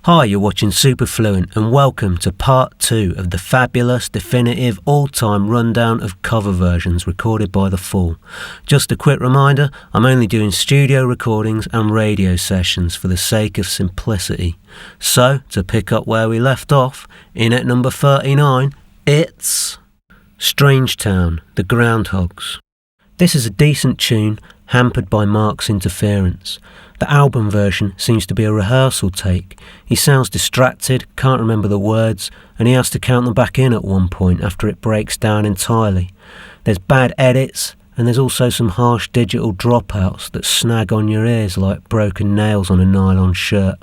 Hi, you're watching Superfluent and welcome to part 2 of the fabulous, definitive, all-time rundown of cover versions recorded by The Fall. Just a quick reminder, I'm only doing studio recordings and radio sessions for the sake of simplicity. So, to pick up where we left off, in at number 39, it's Strangetown, the Groundhogs. This is a decent tune, hampered by Mark's interference. The album version seems to be a rehearsal take. He sounds distracted, can't remember the words, and he has to count them back in at one point after it breaks down entirely. There's bad edits, and there's also some harsh digital dropouts that snag on your ears like broken nails on a nylon shirt.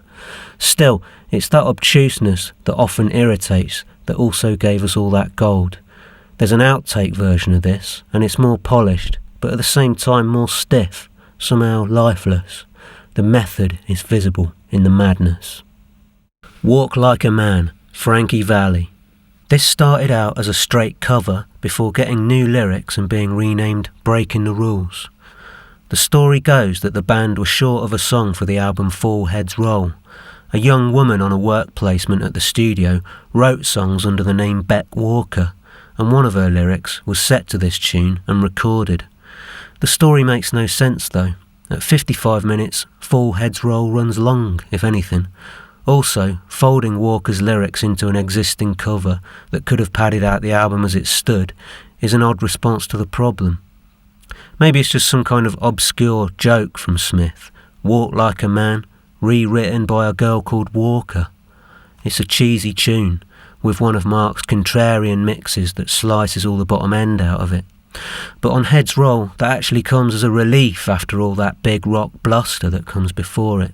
Still, it's that obtuseness that often irritates that also gave us all that gold. There's an outtake version of this, and it's more polished, but at the same time more stiff, somehow lifeless. The method is visible in the madness. Walk Like a Man, Frankie Valli. This started out as a straight cover before getting new lyrics and being renamed Breaking the Rules. The story goes that the band was short of a song for the album Full Heads Roll. A young woman on a work placement at the studio wrote songs under the name Beck Walker, and one of her lyrics was set to this tune and recorded. The story makes no sense though. At 55 minutes, Full Heads Roll runs long, if anything. Also, folding Walker's lyrics into an existing cover that could have padded out the album as it stood is an odd response to the problem. Maybe it's just some kind of obscure joke from Smith. Walk Like a Man, rewritten by a girl called Walker. It's a cheesy tune, with one of Mark's contrarian mixes that slices all the bottom end out of it. But on Heads Roll, that actually comes as a relief after all that big rock bluster that comes before it.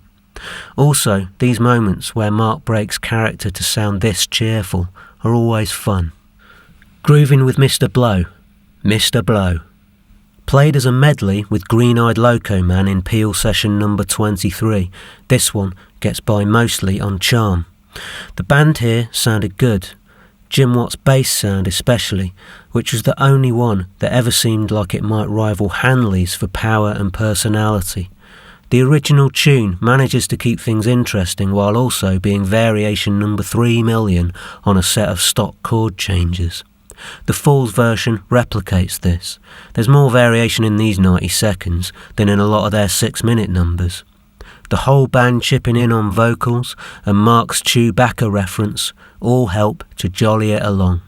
Also, these moments where Mark breaks character to sound this cheerful are always fun. Groovin with Mr. Bloe, Mr. Bloe. Played as a medley with Green-Eyed Loco Man in Peel session number 23, this one gets by mostly on charm. The band here sounded good. Jim Watt's bass sound especially, which was the only one that ever seemed like it might rival Hanley's for power and personality. The original tune manages to keep things interesting while also being variation number 3 million on a set of stock chord changes. The Fall's version replicates this. There's more variation in these 90 seconds than in a lot of their 6-minute numbers. The whole band chipping in on vocals and Mark's Chewbacca reference all help to jolly it along.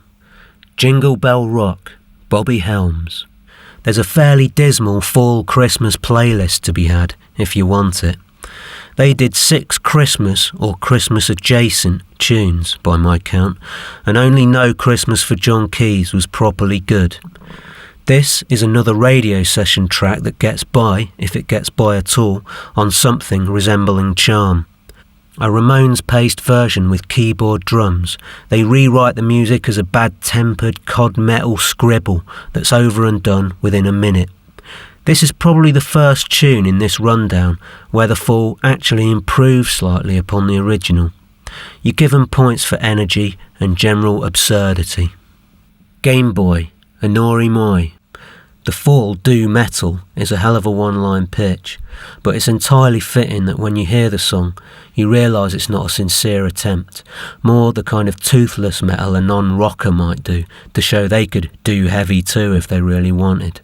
Jingle Bell Rock, Bobby Helms. There's a fairly dismal fall Christmas playlist to be had if you want it. They did 6 Christmas or Christmas adjacent tunes by my count, and only No Christmas for John Keyes was properly good. This is another radio session track that gets by, if it gets by at all, on something resembling charm. A Ramones-paced version with keyboard drums. They rewrite the music as a bad-tempered cod metal scribble that's over and done within a minute. This is probably the first tune in this rundown where the Fall actually improves slightly upon the original. You give them points for energy and general absurdity. Gameboy, Anori Moi. The Fall do metal is a hell of a one-line pitch, but it's entirely fitting that when you hear the song, you realise it's not a sincere attempt, more the kind of toothless metal a non-rocker might do, to show they could do heavy too if they really wanted.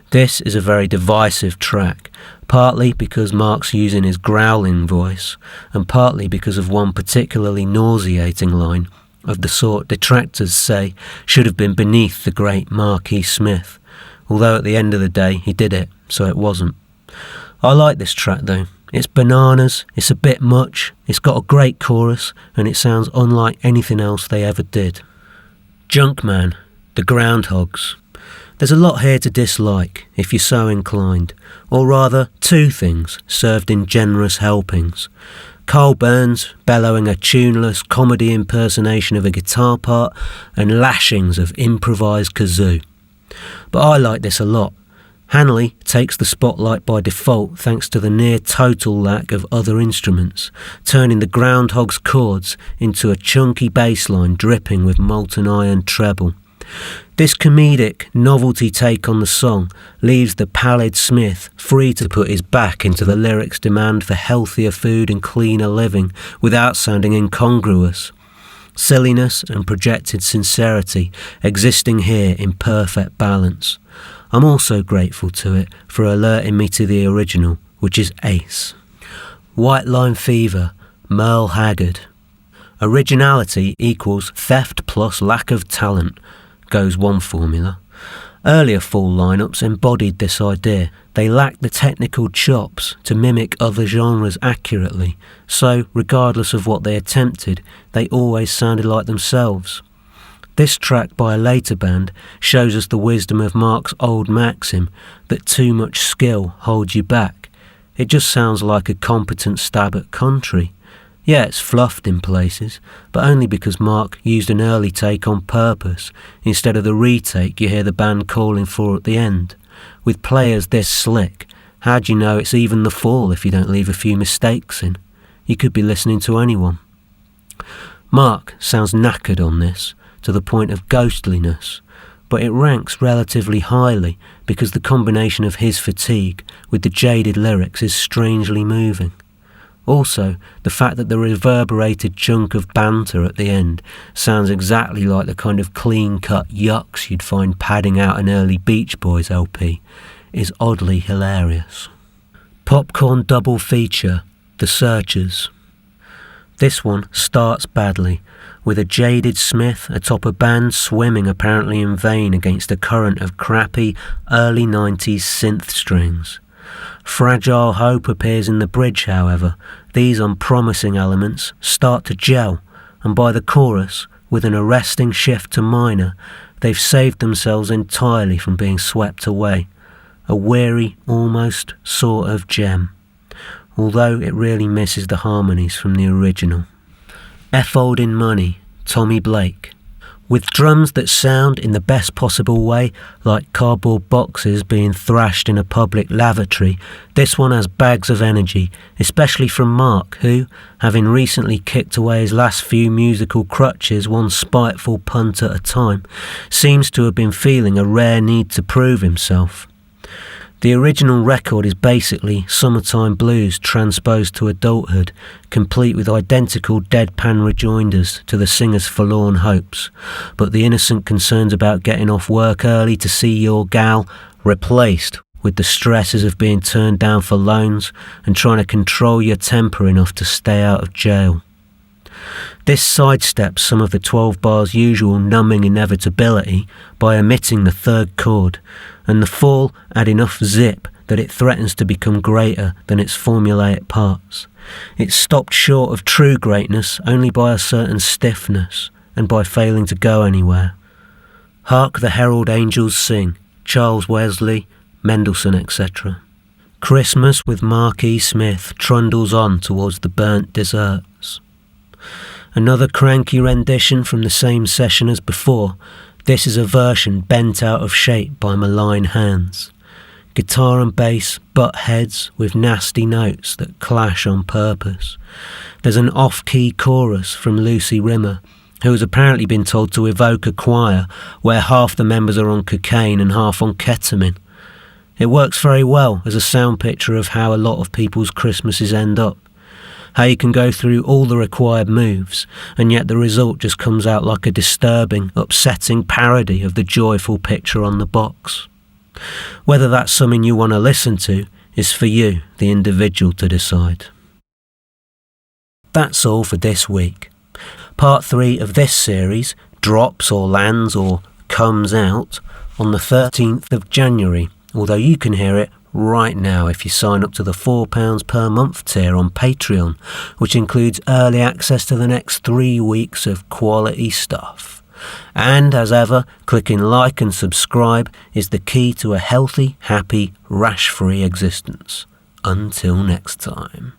This is a very divisive track, partly because Mark's using his growling voice, and partly because of one particularly nauseating line, of the sort detractors say should have been beneath the great Mark E. Smith. Although at the end of the day he did it, so it wasn't. I like this track though. It's bananas, it's a bit much, it's got a great chorus, and it sounds unlike anything else they ever did. Junkman, the Groundhogs. There's a lot here to dislike, if you're so inclined, or rather 2 things served in generous helpings. Carl Burns bellowing a tuneless comedy impersonation of a guitar part, and lashings of improvised kazoo. But I like this a lot. Hanley takes the spotlight by default thanks to the near total lack of other instruments, turning the Groundhogs chords into a chunky bass line dripping with molten iron treble. This comedic, novelty take on the song leaves the pallid Smith free to put his back into the lyrics' demand for healthier food and cleaner living without sounding incongruous. Silliness and projected sincerity existing here in perfect balance. I'm also grateful to it for alerting me to the original, which is ace. White Line Fever, Merle Haggard. Originality equals theft plus lack of talent, goes one formula. Earlier Fall lineups embodied this idea. They lacked the technical chops to mimic other genres accurately, so regardless of what they attempted, they always sounded like themselves. This track by a later band shows us the wisdom of Mark's old maxim that too much skill holds you back. It just sounds like a competent stab at country. Yeah, it's fluffed in places, but only because Mark used an early take on purpose instead of the retake you hear the band calling for at the end. With players this slick, how do you know it's even the Fall if you don't leave a few mistakes in? You could be listening to anyone. Mark sounds knackered on this, to the point of ghostliness, but it ranks relatively highly because the combination of his fatigue with the jaded lyrics is strangely moving. Also, the fact that the reverberated chunk of banter at the end sounds exactly like the kind of clean-cut yucks you'd find padding out an early Beach Boys LP is oddly hilarious. Popcorn double feature, The Searchers. This one starts badly, with a jaded Smith atop a band swimming apparently in vain against a current of crappy early 90s synth strings. Fragile hope appears in the bridge, however. These unpromising elements start to gel, and by the chorus, with an arresting shift to minor, they've saved themselves entirely from being swept away. A weary, almost sort of gem, although it really misses the harmonies from the original. F-Oldin Money, Tommy Blake. With drums that sound in the best possible way, like cardboard boxes being thrashed in a public lavatory, this one has bags of energy, especially from Mark, who, having recently kicked away his last few musical crutches one spiteful punt at a time, seems to have been feeling a rare need to prove himself. The original record is basically summertime blues transposed to adulthood, complete with identical deadpan rejoinders to the singer's forlorn hopes, but the innocent concerns about getting off work early to see your gal replaced with the stresses of being turned down for loans and trying to control your temper enough to stay out of jail. This sidesteps some of the 12 bar's usual numbing inevitability by omitting the third chord, and the Fall add enough zip that it threatens to become greater than its formulaic parts. It's stopped short of true greatness only by a certain stiffness, and by failing to go anywhere. Hark the Herald Angels Sing, Charles Wesley, Mendelssohn, etc. Christmas with Mark E. Smith trundles on towards the burnt desserts. Another cranky rendition from the same session as before. This is a version bent out of shape by malign hands. Guitar and bass butt heads with nasty notes that clash on purpose. There's an off-key chorus from Lucy Rimmer, who has apparently been told to evoke a choir where half the members are on cocaine and half on ketamine. It works very well as a sound picture of how a lot of people's Christmases end up. How you can go through all the required moves, and yet the result just comes out like a disturbing, upsetting parody of the joyful picture on the box. Whether that's something you want to listen to is for you, the individual, to decide. That's all for this week. Part 3 of this series drops or lands or comes out on the 13th of January, although you can hear it right now if you sign up to the £4 per month tier on Patreon, which includes early access to the next 3 weeks of quality stuff. And as ever, clicking like and subscribe is the key to a healthy, happy, rash-free existence. Until next time.